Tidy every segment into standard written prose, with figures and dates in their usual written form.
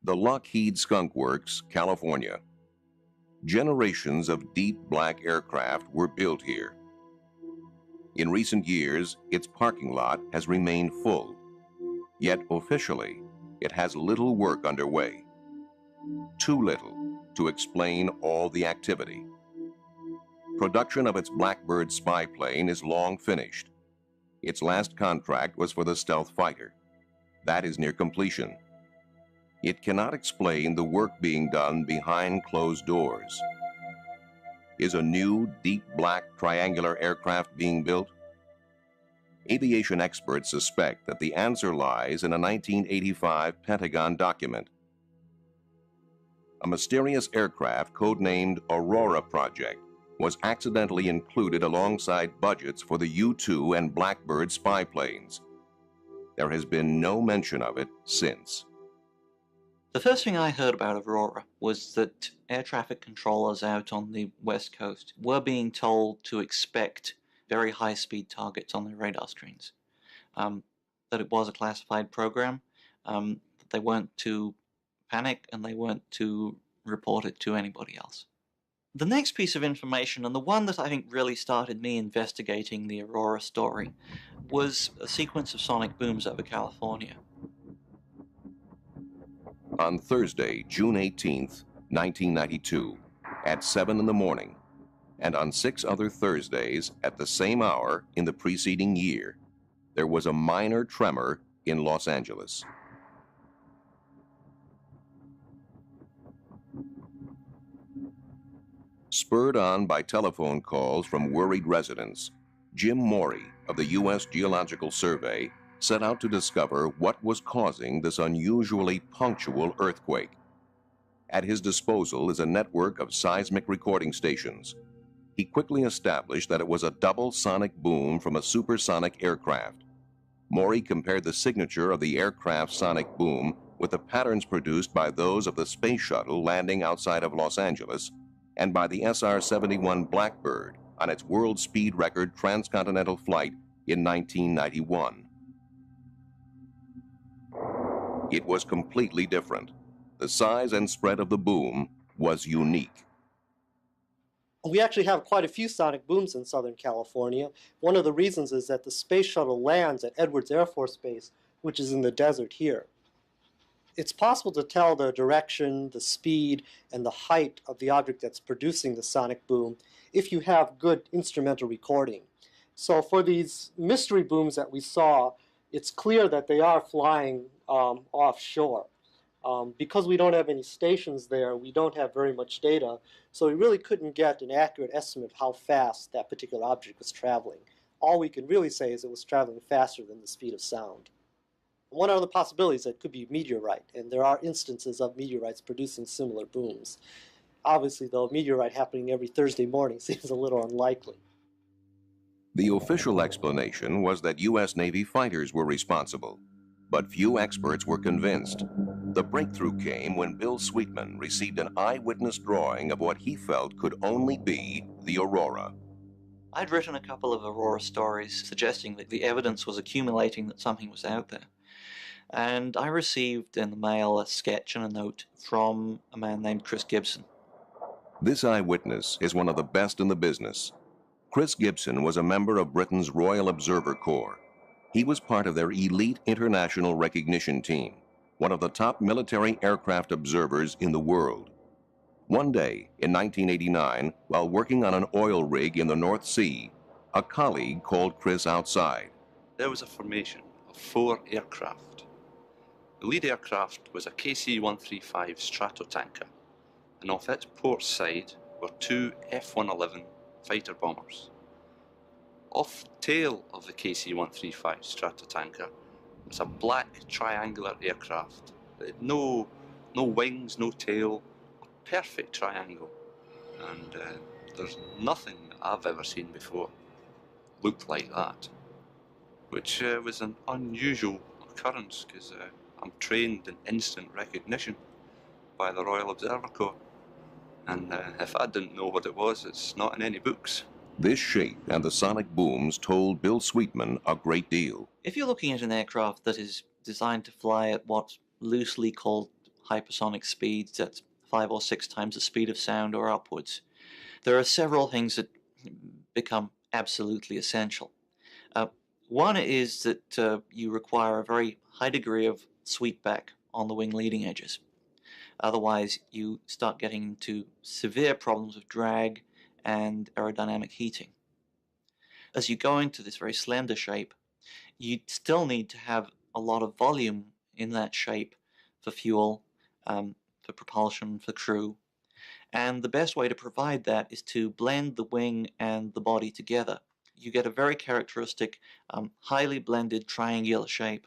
The Lockheed Skunk Works, California. Generations of deep black aircraft were built here. In recent years, its parking lot has remained full. Yet officially, it has little work underway. Too little to explain all the activity. Production of its Blackbird spy plane is long finished. Its last contract was for the stealth fighter. That is near completion. It cannot explain the work being done behind closed doors. Is a new, deep black triangular aircraft being built? Aviation experts suspect that the answer lies in a 1985 Pentagon document. A mysterious aircraft codenamed Aurora project was accidentally included alongside budgets for the U-2 and Blackbird spy planes. There has been no mention of it since. The first thing I heard about Aurora was that air traffic controllers out on the West Coast were being told to expect very high-speed targets on their radar screens. That it was a classified program, that they weren't to panic and they weren't to report it to anybody else. The next piece of information, and the one that I think really started me investigating the Aurora story, was a sequence of sonic booms over California. On Thursday, June 18th, 1992, at 7 in the morning, and on 6 other Thursdays at the same hour in the preceding year, there was a minor tremor in Los Angeles. Spurred on by telephone calls from worried residents, Jim Morey of the U.S. Geological Survey set out to discover what was causing this unusually punctual earthquake. At his disposal is a network of seismic recording stations. He quickly established that it was a double sonic boom from a supersonic aircraft. Morey compared the signature of the aircraft's sonic boom with the patterns produced by those of the space shuttle landing outside of Los Angeles and by the SR-71 Blackbird on its world speed record transcontinental flight in 1991. It was completely different. The size and spread of the boom was unique. We actually have quite a few sonic booms in Southern California. One of the reasons is that the space shuttle lands at Edwards Air Force Base, which is in the desert here. It's possible to tell the direction, the speed, and the height of the object that's producing the sonic boom if you have good instrumental recording. So for these mystery booms that we saw, it's clear that they are flying offshore. Because we don't have any stations there, we don't have very much data, so we really couldn't get an accurate estimate of how fast that particular object was traveling. All we can really say is it was traveling faster than the speed of sound. One of the possibilities that it could be meteorite, and there are instances of meteorites producing similar booms. Obviously, though, a meteorite happening every Thursday morning seems a little unlikely. The official explanation was that U.S. Navy fighters were responsible, but few experts were convinced. The breakthrough came when Bill Sweetman received an eyewitness drawing of what he felt could only be the Aurora. I'd written a couple of Aurora stories suggesting that the evidence was accumulating that something was out there. And I received in the mail a sketch and a note from a man named Chris Gibson. This eyewitness is one of the best in the business. Chris Gibson was a member of Britain's Royal Observer Corps. He was part of their elite international recognition team, one of the top military aircraft observers in the world. One day, in 1989, while working on an oil rig in the North Sea, a colleague called Chris outside. There was a formation of 4 aircraft. The lead aircraft was a KC-135 Stratotanker, and off its port side were 2 F-111 fighter bombers. Off the tail of the KC-135 Stratotanker was a black triangular aircraft. It had no wings, no tail, a perfect triangle. And there's nothing that I've ever seen before looked like that, which was an unusual occurrence because I'm trained in instant recognition by the Royal Observer Corps. And if I didn't know what it was, it's not in any books. This shape and the sonic booms told Bill Sweetman a great deal. If you're looking at an aircraft that is designed to fly at what's loosely called hypersonic speeds, that's 5 or 6 times the speed of sound or upwards. There are several things that become absolutely essential. One is that you require a very high degree of sweepback on the wing leading edges. Otherwise, you start getting into severe problems of drag and aerodynamic heating. As you go into this very slender shape, you still need to have a lot of volume in that shape for fuel, for propulsion, for crew. And the best way to provide that is to blend the wing and the body together. You get a very characteristic, highly blended triangular shape,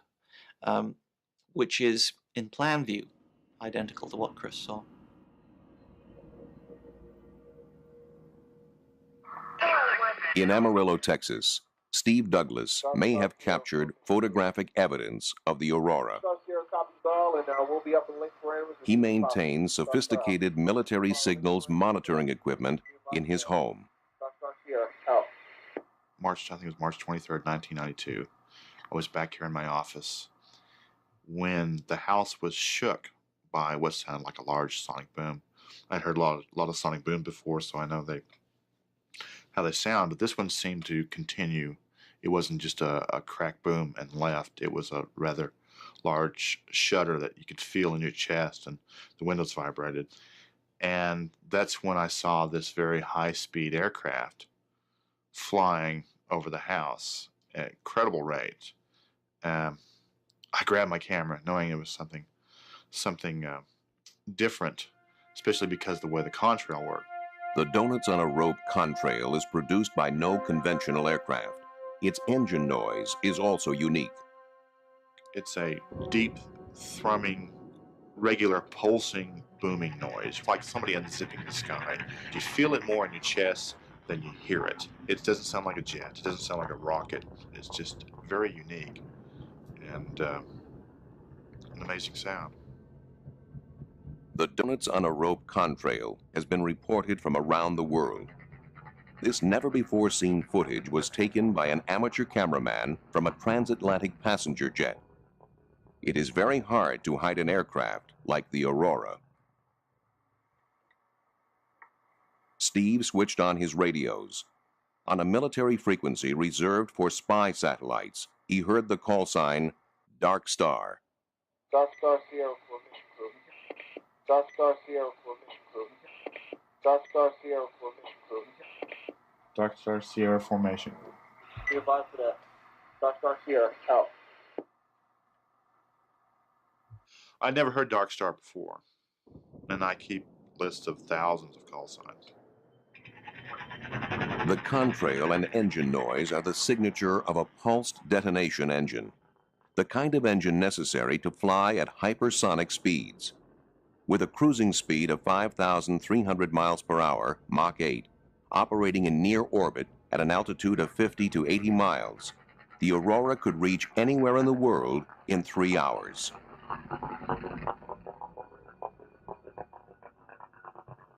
which is, in plan view, identical to what Chris saw. In Amarillo, Texas, Steve Douglas may have captured photographic evidence of the Aurora. He maintains sophisticated military signals monitoring equipment in his home. I think it was March 23rd, 1992. I was back here in my office when the house was shook by what sounded like a large sonic boom. I'd heard a lot of sonic boom before, so I know how they sound, but this one seemed to continue. It wasn't just a crack boom and left. It was a rather large shudder that you could feel in your chest, and the windows vibrated. And that's when I saw this very high-speed aircraft flying over the house at incredible rate. I grabbed my camera, knowing it was something different, especially because of the way the contrail worked. The Donuts on a Rope contrail is produced by no conventional aircraft. Its engine noise is also unique. It's a deep, thrumming, regular, pulsing, booming noise, like somebody unzipping the sky. You feel it more in your chest than you hear it. It doesn't sound like a jet. It doesn't sound like a rocket. It's just very unique and an amazing sound. The Donuts on a Rope contrail has been reported from around the world. This never-before-seen footage was taken by an amateur cameraman from a transatlantic passenger jet. It is very hard to hide an aircraft like the Aurora. Steve switched on his radios. On a military frequency reserved for spy satellites, he heard the call sign, Dark Star. Dark Star Sierra Formation Crew. Dark Star Sierra Formation Crew. Dark Star Sierra Formation Crew. Dark Star Sierra Formation. Be advised for that. Dark Star Sierra, out. I'd never heard Dark Star before, and I keep lists of thousands of call signs. The contrail and engine noise are the signature of a pulsed detonation engine, the kind of engine necessary to fly at hypersonic speeds. With a cruising speed of 5,300 miles per hour, Mach 8, operating in near orbit at an altitude of 50 to 80 miles, the Aurora could reach anywhere in the world in 3 hours.